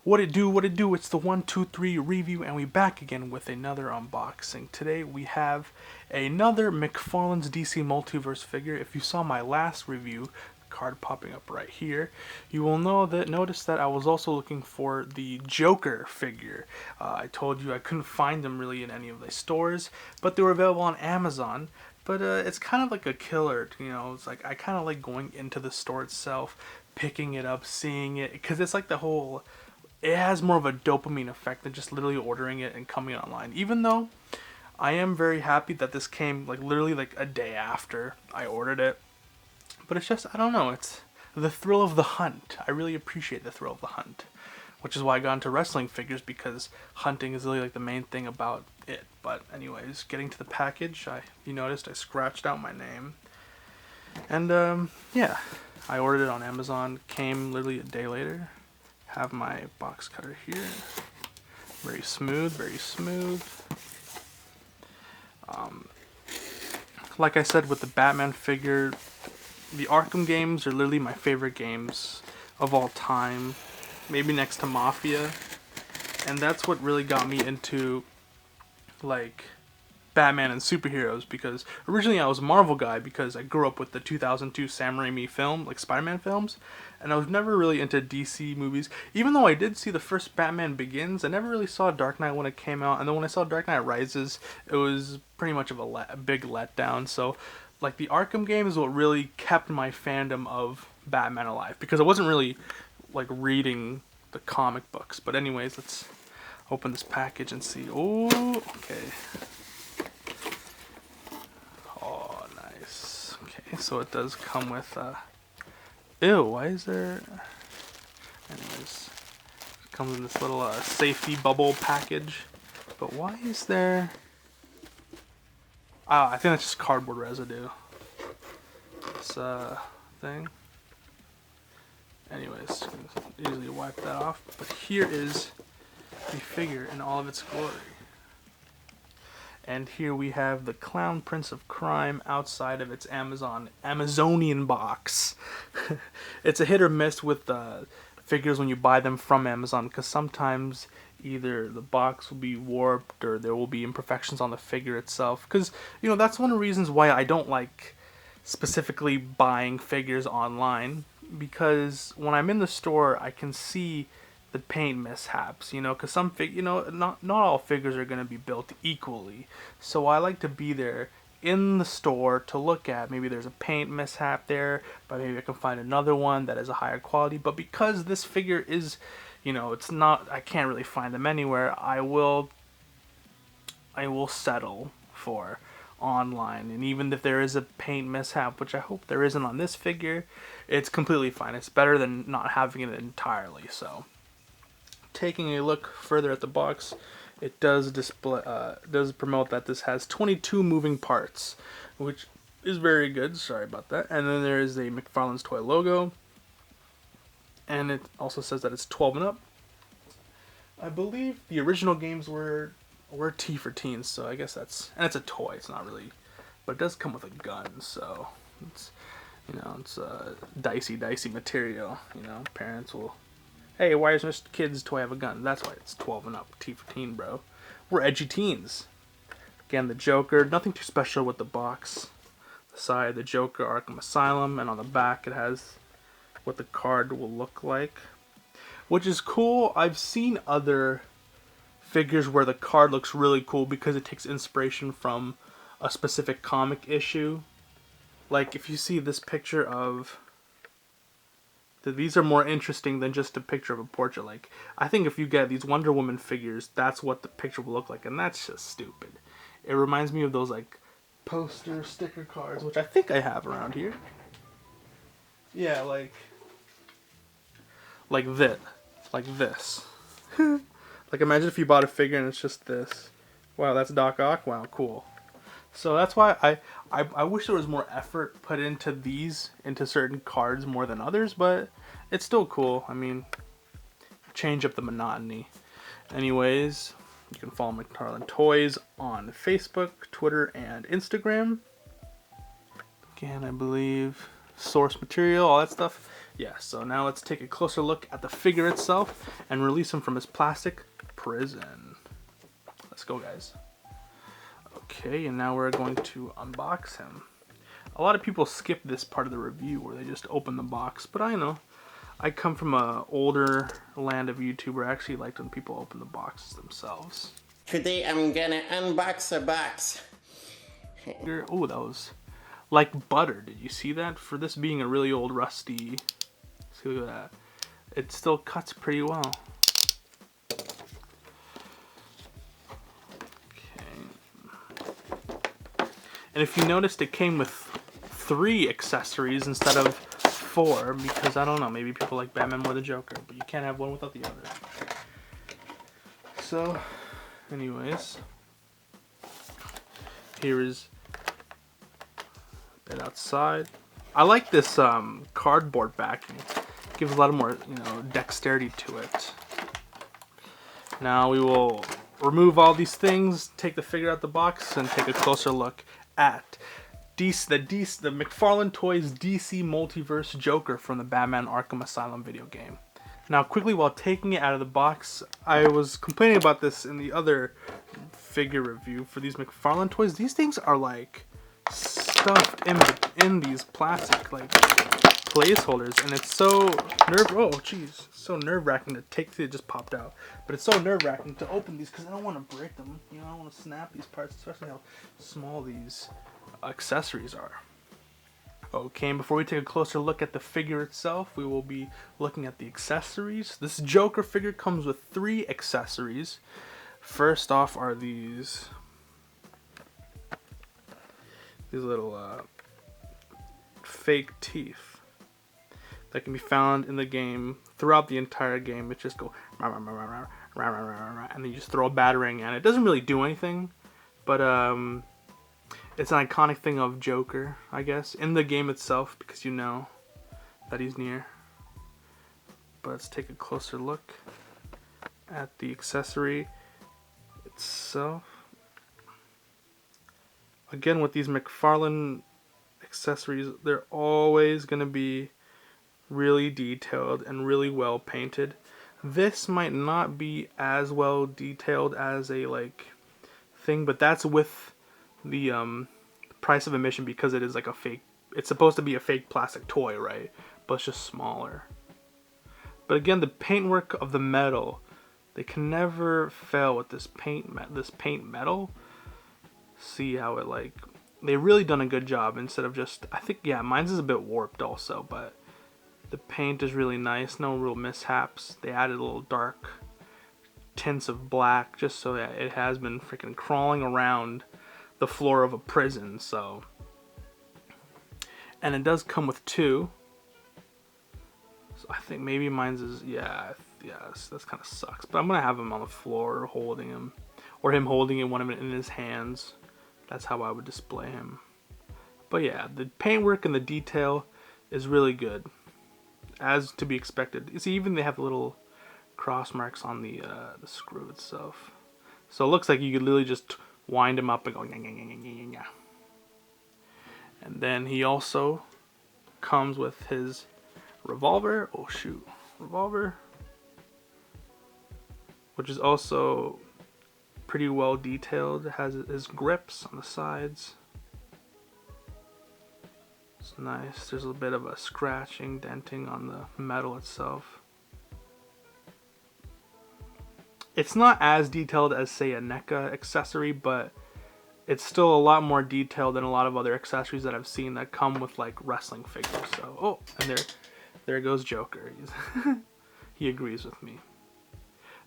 What it do, it's the 123 review, and we back again with another unboxing. Today we have another McFarlane's DC Multiverse figure. If you saw my last review, card popping up right here, you will notice that I was also looking for the Joker figure. I told you I couldn't find them really in any of the stores, but they were available on Amazon. But it's kind of like a killer, it's like I kind of like going into the store itself, picking it up, seeing it, because it's like it has more of a dopamine effect than just literally ordering it and coming online. Even though I am very happy that this came like literally like a day after I ordered it. But it's just, I don't know, it's the thrill of the hunt. I really appreciate the thrill of the hunt. Which is why I got into wrestling figures, because hunting is really like the main thing about it. But anyways, getting to the package, you noticed I scratched out my name. And yeah, I ordered it on Amazon, came literally a day later. Have my box cutter here. Very smooth, very smooth. Like I said with the Batman figure, the Arkham games are literally my favorite games of all time. Maybe next to Mafia. And that's what really got me into like Batman and superheroes, because originally I was a Marvel guy because I grew up with the 2002 Sam Raimi film, like Spider-Man films, and I was never really into DC movies. Even though I did see the first Batman Begins, I never really saw Dark Knight when it came out, and then when I saw Dark Knight Rises, it was pretty much of a big letdown. So like the Arkham game is what really kept my fandom of Batman alive, because I wasn't really like reading the comic books. But anyways, let's open this package and see. Oh, okay. Oh, nice. Okay, so it does come with ew, why is there... Anyways, it comes in this little safety bubble package. But why is there... I think that's just cardboard residue. This thing. Anyways, easily wipe that off. But here is the figure in all of its glory. And here we have the Clown Prince of Crime outside of its Amazonian box. It's a hit or miss with figures when you buy them from Amazon, because sometimes either the box will be warped or there will be imperfections on the figure itself. Because, that's one of the reasons why I don't like specifically buying figures online, because when I'm in the store I can see the paint mishaps, because some not all figures are going to be built equally. So I like to be there in the store to look at. Maybe there's a paint mishap there, but maybe I can find another one that is a higher quality. But because this figure is, it's not, I can't really find them anywhere, I will settle for online. And even if there is a paint mishap, which I hope there isn't on this figure, it's completely fine. It's better than not having it entirely. So taking a look further at the box, it does promote that this has 22 moving parts, which is very good. Sorry about that. And then there is a McFarlane's Toy logo, and it also says that it's 12 and up. I believe the original games were T for teens, so I guess and it's a toy. It's not really, but it does come with a gun, so it's it's dicey material. Parents will, hey, why does Mr. Kid's toy have a gun? That's why it's 12 and up. T for teen, bro. We're edgy teens. Again, the Joker. Nothing too special with the box. The side, the Joker, Arkham Asylum, and on the back it has what the card will look like, which is cool. I've seen other figures where the card looks really cool because it takes inspiration from a specific comic issue. Like if you see this picture of... These are more interesting than just a picture of a portrait. Like, I think if you get these Wonder Woman figures, that's what the picture will look like, and that's just stupid. It reminds me of those like poster sticker cards, which I think I have around here. Yeah, like this. Like, imagine if you bought a figure and it's just this. Wow, that's Doc Ock. Wow, cool. So that's why I wish there was more effort put into certain cards more than others, but it's still cool. I mean, change up the monotony. Anyways, you can follow McFarlane Toys on Facebook, Twitter, and Instagram. Again, I believe source material, all that stuff Yeah, so now let's take a closer look at the figure itself and release him from his plastic prison. Let's go, guys. Okay, and now we're going to unbox him. A lot of people skip this part of the review where they just open the box, but I know. I come from a older land of YouTuber. I actually liked when people open the boxes themselves. Today I'm gonna unbox a box. Oh, that was like butter. Did you see that? For this being a really old rusty, see, look at that. It still cuts pretty well. And if you noticed, it came with 3 accessories instead of 4, because I don't know, maybe people like Batman more than Joker, but you can't have one without the other. So, anyways, here is it outside. I like this cardboard backing. It gives a lot of more, dexterity to it. Now we will remove all these things, take the figure out the box, and take a closer look at the McFarlane Toys DC Multiverse Joker from the Batman Arkham Asylum video game. Now, quickly, while taking it out of the box, I was complaining about this in the other figure review for these McFarlane Toys. These things are like stuffed in these plastic like placeholders, and it's so nerve-wracking to take. It just popped out, but it's so nerve-wracking to open these because I don't want to break them. I don't want to snap these parts, especially how small these accessories are. Okay, and before we take a closer look at the figure itself, we will be looking at the accessories. This Joker figure comes with 3 accessories. First off are these little fake teeth that can be found in the game throughout the entire game. It just go and then you just throw a batarang at it. It doesn't really do anything, but it's an iconic thing of Joker, I guess, in the game itself, because you know that he's near. But let's take a closer look at the accessory itself. Again, with these McFarlane accessories, they're always going to be really detailed and really well painted. This might not be as well detailed as a thing, but that's with the price of admission, because it is like a fake. It's supposed to be a fake plastic toy, right? But it's just smaller. But again, the paintwork of the metal, they can never fail with this paint metal. See how it they really done a good job instead of just, I think, yeah, mine's is a bit warped also, but the paint is really nice, no real mishaps. They added a little dark tints of black just so that it has been freaking crawling around the floor of a prison. So, and it does come with 2. So I think maybe mine's is, yes, that's kind of sucks, but I'm gonna have him on the floor holding him, or him holding one of it in his hands. That's how I would display him. But yeah, the paintwork and the detail is really good, as to be expected. You see, even they have little cross marks on the screw itself. So it looks like you could literally just wind him up and go yeah. And then he also comes with his revolver. Oh shoot, revolver, which is also pretty well detailed. It has his grips on the sides. It's nice. There's a bit of a scratching, denting on the metal itself. It's not as detailed as, say, a NECA accessory, but it's still a lot more detailed than a lot of other accessories that I've seen that come with like wrestling figures. So, oh, and there goes Joker. He agrees with me.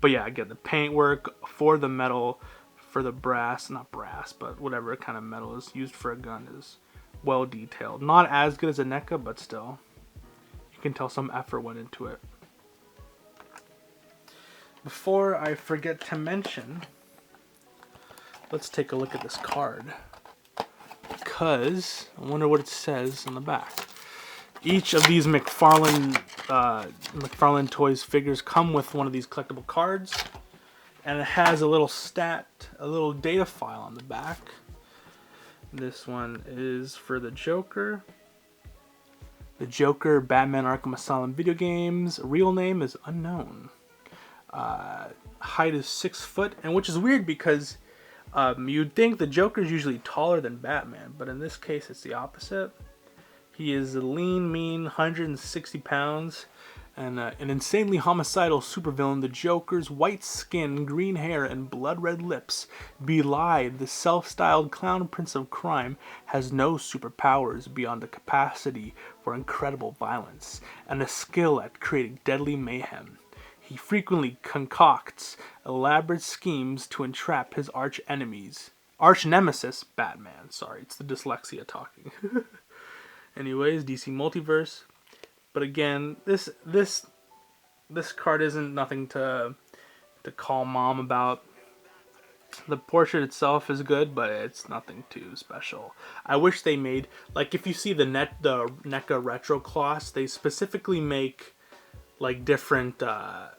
But yeah, again, the paintwork for the metal, for the brass, not brass, but whatever kind of metal is used for a gun is well detailed. Not as good as a NECA, but still, you can tell some effort went into it. Before I forget to mention, let's take a look at this card, because I wonder what it says on the back. Each of these McFarlane Toys figures come with one of these collectible cards, and it has a little data file on the back. This one is for the Joker. The Joker, Batman Arkham Asylum video games. Real name is unknown. Height is 6 foot, and which is weird because you'd think the Joker is usually taller than Batman, but in this case it's the opposite. He is a lean, mean, 160 pounds, and an insanely homicidal supervillain. The Joker's white skin, green hair, and blood-red lips belie the self-styled clown prince of crime has no superpowers beyond a capacity for incredible violence and a skill at creating deadly mayhem. He frequently concocts elaborate schemes to entrap his arch nemesis, Batman. Sorry, it's the dyslexia talking. Anyways, DC Multiverse. But again, this card isn't nothing to call mom about. The portrait itself is good, but it's nothing too special. I wish they made, like, if you see the NECA retro cloths, they specifically make like different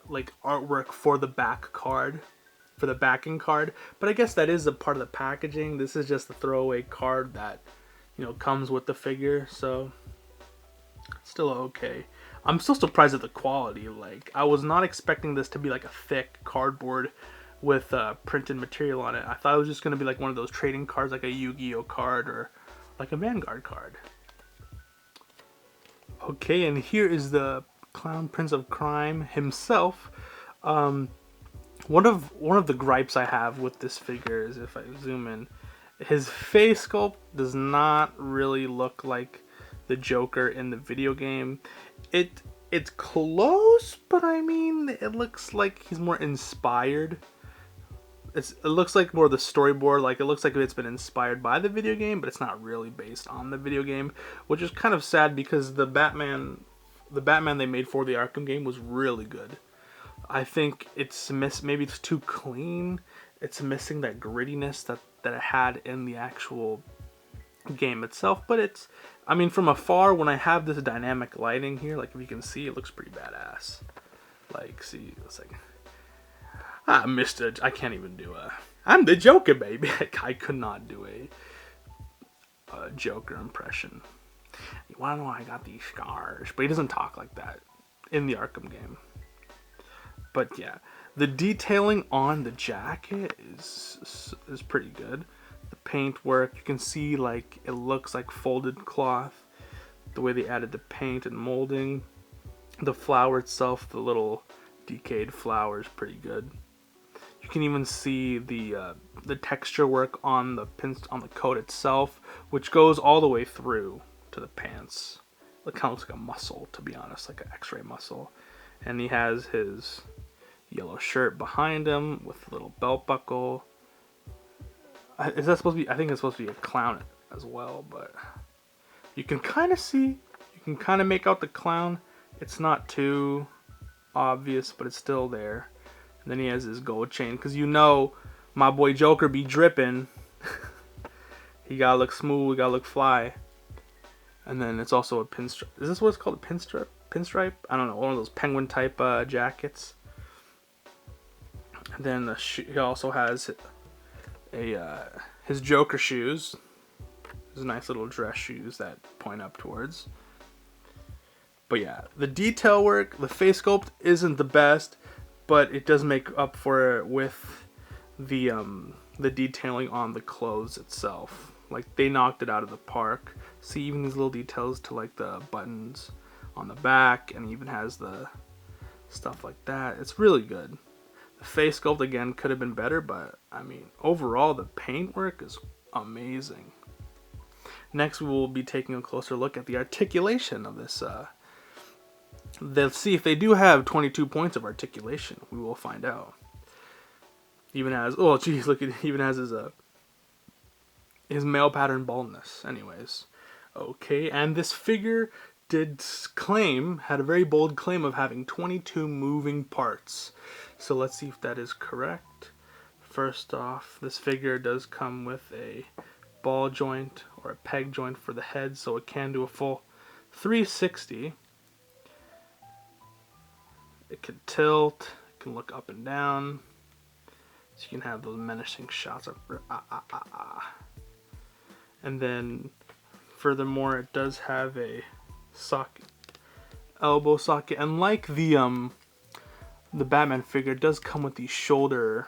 like artwork for the back card, for the backing card. But I guess that is a part of the packaging. This is just a throwaway card that, you know, comes with the figure, so still okay. I'm still surprised at the quality. Like, I was not expecting this to be like a thick cardboard with printed material on it. I thought it was just gonna be like one of those trading cards, like a Yu-Gi-Oh card or like a Vanguard card. Okay, and here is the Clown Prince of Crime himself. One of the gripes I have with this figure is, if I zoom in, his face sculpt does not really look like the Joker in the video game. It's close, but I mean, it looks like he's more inspired. It looks like more the storyboard, like it looks like it's been inspired by the video game, but it's not really based on the video game, which is kind of sad because the Batman they made for the Arkham game was really good. I think maybe it's too clean. It's missing that grittiness that it had in the actual game itself, but it's, I mean, from afar, when I have this dynamic lighting here, like if you can see, it looks pretty badass. Like, see, it's like, I can't even do I'm the Joker, baby. I could not do a Joker impression. You wanna know why I got these scars? But he doesn't talk like that in the Arkham game. But yeah, the detailing on the jacket is pretty good. The paint work, you can see like it looks like folded cloth. The way they added the paint and molding. The flower itself, the little decayed flower, is pretty good. You can even see the texture work on the coat itself, which goes all the way through to the pants. It kind of looks like a muscle, to be honest, like an X-ray muscle. And he has his yellow shirt behind him with a little belt buckle. Is that supposed to be? I think it's supposed to be a clown as well, but you can kind of see, you can kind of make out the clown. It's not too obvious, but it's still there. And then he has his gold chain, because you know my boy Joker be dripping. He gotta look smooth, he gotta look fly. And then it's also a pinstripe. Is this what it's called? A pinstripe? Pinstripe? I don't know. One of those penguin type jackets. And then he also has his Joker shoes. His nice little dress shoes that point up towards. But yeah, the detail work, the face sculpt isn't the best, but it does make up for it with the detailing on the clothes itself. Like, they knocked it out of the park. See, even these little details to like the buttons on the back, and even has the stuff like that. It's really good. The face sculpt again could have been better, but I mean, overall the paint work is amazing. Next, we will be taking a closer look at the articulation of this. Let's see if they do have 22 points of articulation. We will find out. Even has, oh geez, look, it even has his male pattern baldness. Anyways, okay, and this figure had a very bold claim of having 22 moving parts. So let's see if that is correct. First off, this figure does come with a ball joint or a peg joint for the head, so it can do a full 360. It can tilt, it can look up and down, so you can have those menacing shots of And then furthermore, it does have a socket, elbow socket, and like the Batman figure, it does come with these shoulder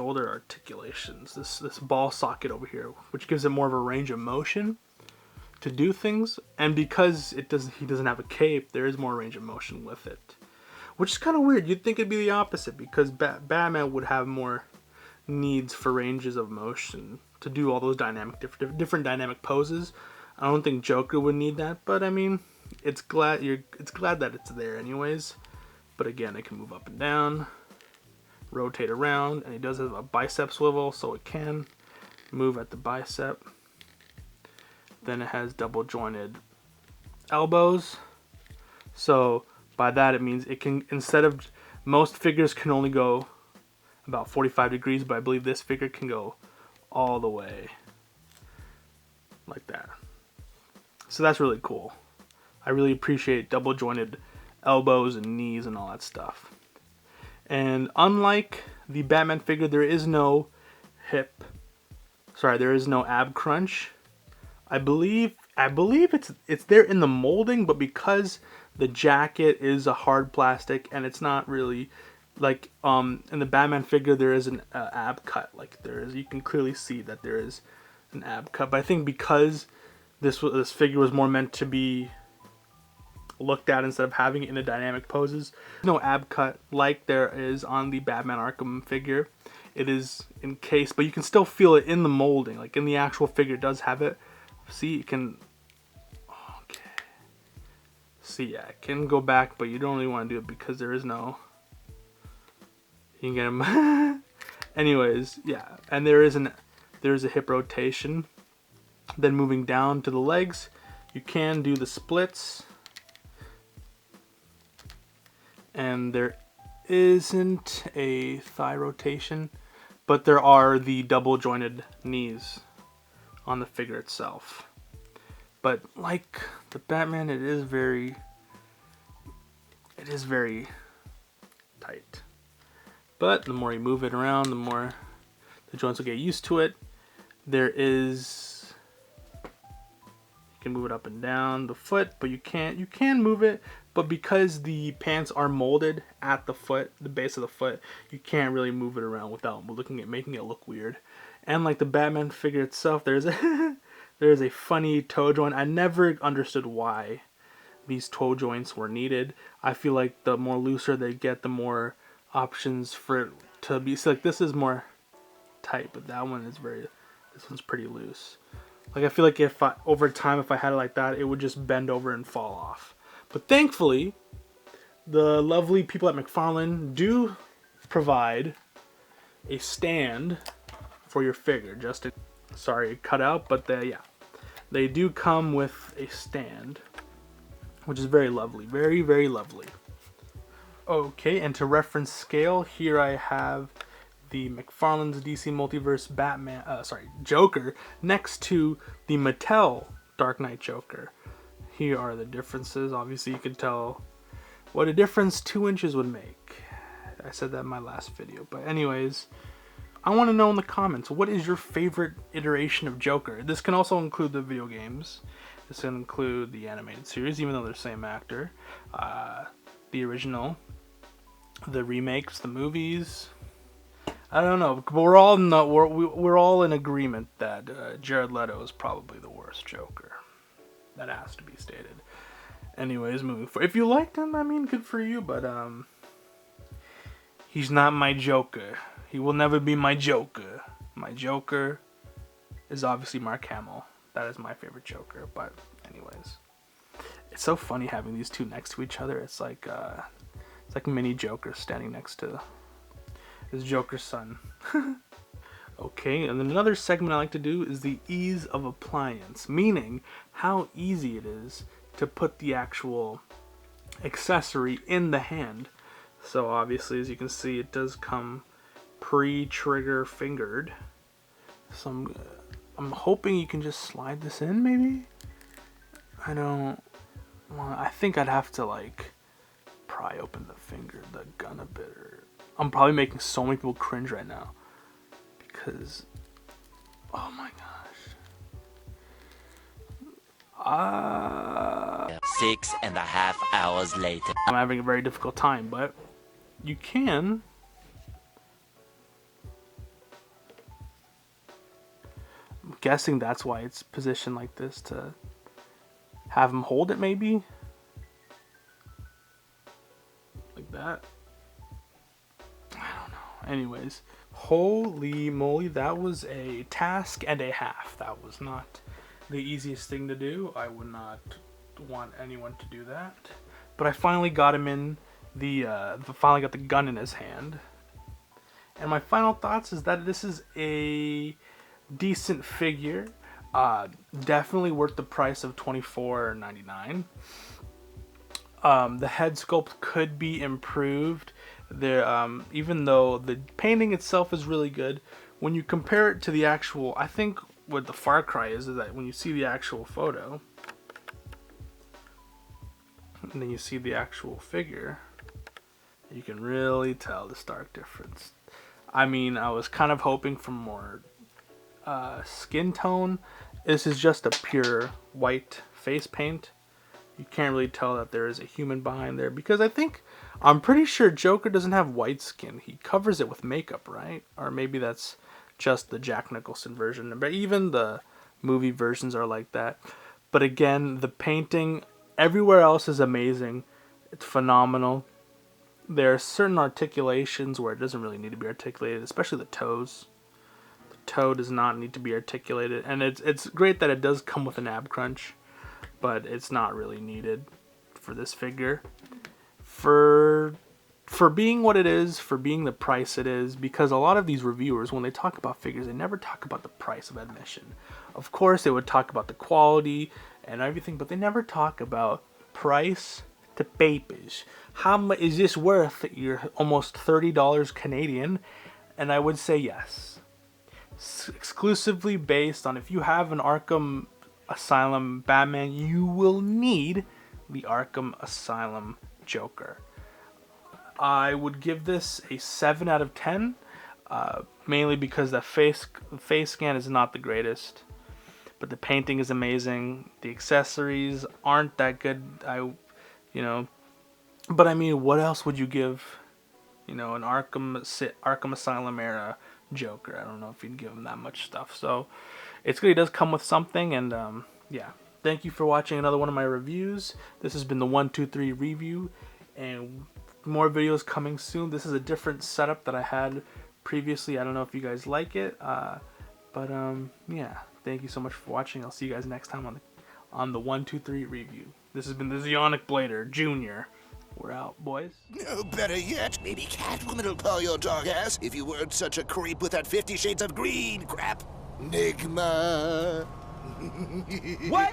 articulations. This ball socket over here, which gives it more of a range of motion to do things. And because he doesn't have a cape, there is more range of motion with it, which is kind of weird. You'd think it'd be the opposite, because Batman would have more needs for ranges of motion to do all those different dynamic poses. I don't think Joker would need that, but I mean, it's glad that it's there anyways. But again, it can move up and down, rotate around, and he does have a bicep swivel, so it can move at the bicep. Then it has double jointed elbows. So by that it means it can, instead of, most figures can only go about 45 degrees, but I believe this figure can go all the way like that. So that's really cool. I really appreciate double jointed elbows and knees and all that stuff. And unlike the Batman figure, there is no ab crunch. I believe it's there in the molding, but because the jacket is a hard plastic and it's not really like in the Batman figure, there is an ab cut. Like there is, you can clearly see that there is an ab cut. But I think because this figure was more meant to be looked at instead of having it in the dynamic poses, no ab cut like there is on the Batman Arkham figure. It is encased, but you can still feel it in the molding. Like in the actual figure, it does have it. See, you can. Okay. See, yeah, it can go back, but you don't really want to do it because there is no. You can get him. Anyways, yeah, and there is a hip rotation. Then moving down to the legs, you can do the splits. And there isn't a thigh rotation, but there are the double jointed knees on the figure itself. But like the Batman, it is very tight. But the more you move it around, the more the joints will get used to it. You can move it up and down the foot, but you can move it, but because the pants are molded at the foot, the base of the foot, you can't really move it around without making it look weird. And like the Batman figure itself, there's a funny toe joint. I never understood why these toe joints were needed. I feel like the more looser they get, the more options for it to be. So like this is more tight, but this one's pretty loose. Like I feel like over time, if I had it like that, it would just bend over and fall off. But thankfully, the lovely people at McFarlane do provide a stand for your figure. Sorry, it cut out, but they do come with a stand, which is very lovely, very, very lovely. Okay, and to reference scale, here I have the McFarlane's DC Multiverse Joker next to the Mattel Dark Knight Joker. Here are the differences. Obviously, you can tell what a difference 2 inches would make. I said that in my last video. But anyways, I want to know in the comments, what is your favorite iteration of Joker? This can also include the video games. This can include the animated series, even though they're the same actor. The original, the remakes, the movies. I don't know, but we're all in agreement that Jared Leto is probably the worst Joker. That has to be stated. Anyways, moving forward. If you liked him, I mean, good for you, but he's not my Joker. He will never be my Joker. My Joker is obviously Mark Hamill. That is my favorite Joker. But anyways, it's so funny having these two next to each other. It's like mini Jokers standing next to his Joker's son. Okay, and then another segment I like to do is the ease of appliance, meaning how easy it is to put the actual accessory in the hand. So obviously, as you can see, it does come pre-trigger fingered. So I'm hoping you can just slide this in, maybe? I think I'd have to like pry open the gun a bit. I'm probably making so many people cringe right now. Because, oh my gosh. 6.5 hours later. I'm having a very difficult time, but you can. I'm guessing that's why it's positioned like this, to have him hold it, maybe? Like that. I don't know. Anyways, holy moly, that was a task and a half. That was not the easiest thing to do. I would not want anyone to do that. But I finally got him in finally got the gun in his hand. And my final thoughts is that this is a decent figure. Definitely worth the price of $24.99. The head sculpt could be improved. There, even though the painting itself is really good, when you compare it to the actual, I think what the Far Cry is that when you see the actual photo, and then you see the actual figure, you can really tell the stark difference. I mean, I was kind of hoping for more skin tone. This is just a pure white face paint. You can't really tell that there is a human behind there, because I'm pretty sure Joker doesn't have white skin. He covers it with makeup, right? Or maybe that's just the Jack Nicholson version. But even the movie versions are like that. But again, the painting everywhere else is amazing. It's phenomenal. There are certain articulations where it doesn't really need to be articulated, especially the toes. The toe does not need to be articulated, and it's great that it does come with an ab crunch, but it's not really needed for this figure. For being what it is, for being the price it is, because a lot of these reviewers, when they talk about figures, they never talk about the price of admission. Of course, they would talk about the quality and everything, but they never talk about price to papers. How much is this worth? You're almost $30 Canadian, and I would say yes. Exclusively based on, if you have an Arkham Asylum Batman, you will need the Arkham Asylum Joker. I would give this a 7 out of 10, mainly because the face scan is not the greatest, but the painting is amazing. The accessories aren't that good. But I mean, what else would you give, an Arkham Asylum era Joker? I don't know if you'd give him that much stuff. So it's good. He does come with something, and yeah. Thank you for watching another one of my reviews. This has been the 123 review, and more videos coming soon. This is a different setup that I had previously. I don't know if you guys like it, but yeah. Thank you so much for watching. I'll see you guys next time on the 123 review. This has been the Zionic Blader Jr. We're out, boys. No, better yet, maybe Catwoman'll call your dog ass if you weren't such a creep with that 50 Shades of Green crap. Nigma. What?